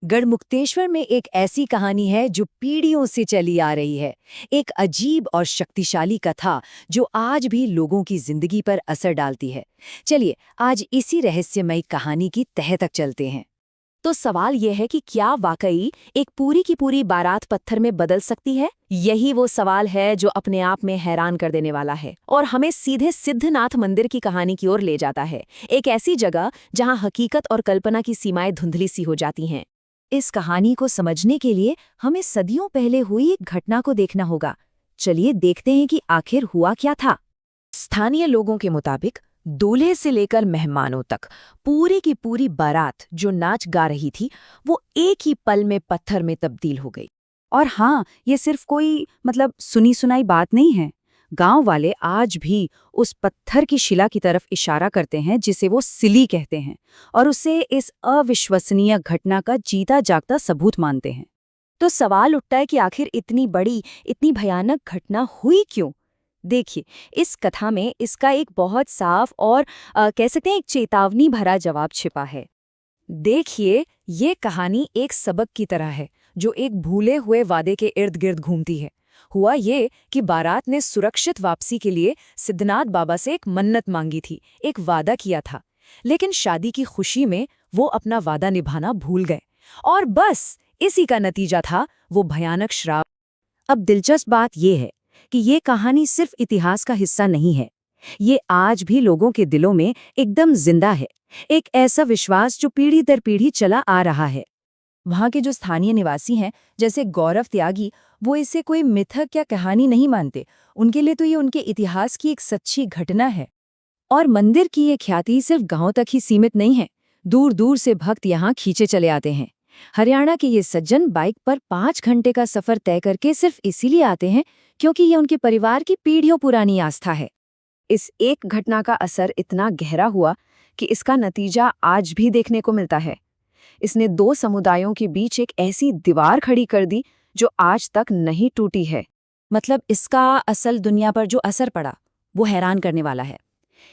गढ़मुक्तेश्वर में एक ऐसी कहानी है जो पीढ़ियों से चली आ रही है। एक अजीब और शक्तिशाली कथा जो आज भी लोगों की जिंदगी पर असर डालती है। चलिए आज इसी रहस्यमयी कहानी की तह तक चलते हैं। तो सवाल यह है कि क्या वाकई एक पूरी की पूरी बारात पत्थर में बदल सकती है? यही वो सवाल है जो अपने आप में हैरान कर देने वाला है और हमें सीधे सिद्धनाथ मंदिर की कहानी की ओर ले जाता है। एक ऐसी जगह जहां हकीकत और कल्पना की सीमाएं धुंधली सी हो जाती हैं। इस कहानी को समझने के लिए हमें सदियों पहले हुई एक घटना को देखना होगा। चलिए देखते हैं कि आखिर हुआ क्या था। स्थानीय लोगों के मुताबिक दूल्हे से लेकर मेहमानों तक पूरी की पूरी बारात जो नाच गा रही थी वो एक ही पल में पत्थर में तब्दील हो गई। और हाँ, ये सिर्फ कोई सुनी सुनाई बात नहीं है। गांव वाले आज भी उस पत्थर की शिला की तरफ इशारा करते हैं जिसे वो सिली कहते हैं और उसे इस अविश्वसनीय घटना का जीता जागता सबूत मानते हैं। तो सवाल उठता है कि आखिर इतनी बड़ी, इतनी भयानक घटना हुई क्यों? देखिए, इस कथा में इसका एक बहुत साफ और कह सकते हैं एक चेतावनी भरा जवाब छिपा है। देखिए, ये कहानी एक सबक की तरह है जो एक भूले हुए वादे के इर्द गिर्द घूमती है। हुआ ये कि बारात ने सुरक्षित वापसी के लिए सिद्धनाथ बाबा से एक मन्नत मांगी थी, एक वादा किया था। लेकिन शादी की खुशी में वो अपना वादा निभाना भूल गए और बस इसी का नतीजा था वो भयानक श्राप। अब दिलचस्प बात यह है कि ये कहानी सिर्फ इतिहास का हिस्सा नहीं है। ये आज भी लोगों के दिलों में एकदम जिंदा है। एक ऐसा विश्वास जो पीढ़ी दर पीढ़ी चला आ रहा है। वहाँ के जो स्थानीय निवासी हैं, जैसे गौरव त्यागी, वो इसे कोई मिथक या कहानी नहीं मानते। उनके लिए तो ये उनके इतिहास की एक सच्ची घटना है। और मंदिर की ये ख्याति सिर्फ गांव तक ही सीमित नहीं है। दूर दूर से भक्त यहाँ खींचे चले आते हैं। हरियाणा के ये सज्जन बाइक पर 5 घंटे का सफर तय करके सिर्फ इसीलिए आते हैं क्योंकि ये उनके परिवार की पीढ़ियों पुरानी आस्था है। इस एक घटना का असर इतना गहरा हुआ कि इसका नतीजा आज भी देखने को मिलता है। इसने 2 समुदायों के बीच एक ऐसी दीवार खड़ी कर दी जो आज तक नहीं टूटी है। इसका असल दुनिया पर जो असर पड़ा वो हैरान करने वाला है।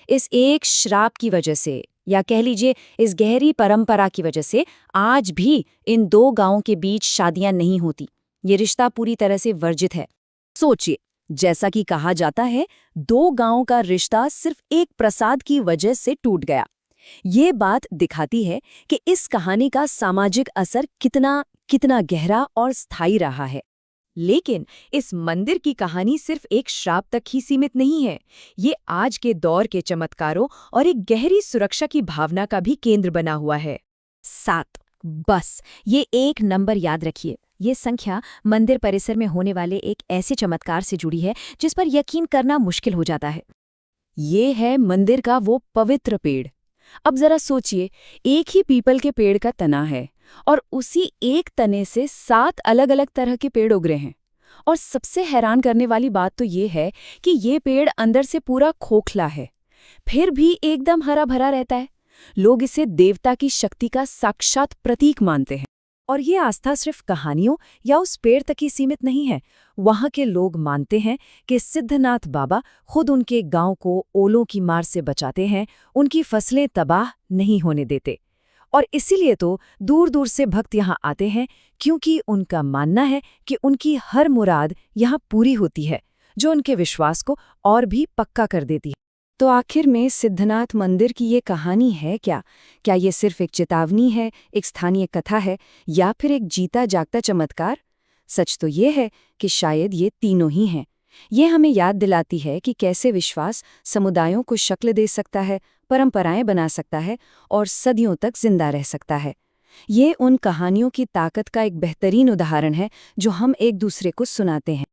इस एक श्राप की वजह से, या कह लीजिए इस गहरी परंपरा की वजह से, आज भी इन 2 गांवों के बीच शादियां नहीं होती। ये रिश्ता पूरी तरह से वर्जित है। सोचिए, जैसा कि कहा जाता है, 2 गांवों का रिश्ता सिर्फ एक प्रसाद की वजह से टूट गया। ये बात दिखाती है कि इस कहानी का सामाजिक असर कितना गहरा और स्थायी रहा है। लेकिन इस मंदिर की कहानी सिर्फ एक श्राप तक ही सीमित नहीं है। ये आज के दौर के चमत्कारों और एक गहरी सुरक्षा की भावना का भी केंद्र बना हुआ है। 7, बस ये एक नंबर याद रखिए। ये संख्या मंदिर परिसर में होने वाले एक ऐसे चमत्कार से जुड़ी है जिस पर यकीन करना मुश्किल हो जाता है। ये है मंदिर का वो पवित्र पेड़। अब जरा सोचिए, एक ही पीपल के पेड़ का तना है और उसी एक तने से 7 अलग-अलग तरह के पेड़ उग रहे हैं। और सबसे हैरान करने वाली बात तो ये है कि ये पेड़ अंदर से पूरा खोखला है, फिर भी एकदम हरा भरा रहता है। लोग इसे देवता की शक्ति का साक्षात प्रतीक मानते हैं। और ये आस्था सिर्फ कहानियों या उस पेड़ तक ही सीमित नहीं है। वहाँ के लोग मानते हैं कि सिद्धनाथ बाबा खुद उनके गांव को ओलों की मार से बचाते हैं, उनकी फसलें तबाह नहीं होने देते। और इसीलिए तो दूर दूर से भक्त यहाँ आते हैं, क्योंकि उनका मानना है कि उनकी हर मुराद यहाँ पूरी होती है, जो उनके विश्वास को और भी पक्का कर देती है। तो आखिर में सिद्धनाथ मंदिर की ये कहानी है क्या? क्या ये सिर्फ एक चेतावनी है, एक स्थानीय कथा है, या फिर एक जीता जागता चमत्कार? सच तो ये है कि शायद ये तीनों ही हैं। ये हमें याद दिलाती है कि कैसे विश्वास समुदायों को शक्ल दे सकता है, परंपराएं बना सकता है और सदियों तक जिंदा रह सकता है। ये उन कहानियों की ताकत का एक बेहतरीन उदाहरण है जो हम एक दूसरे को सुनाते हैं।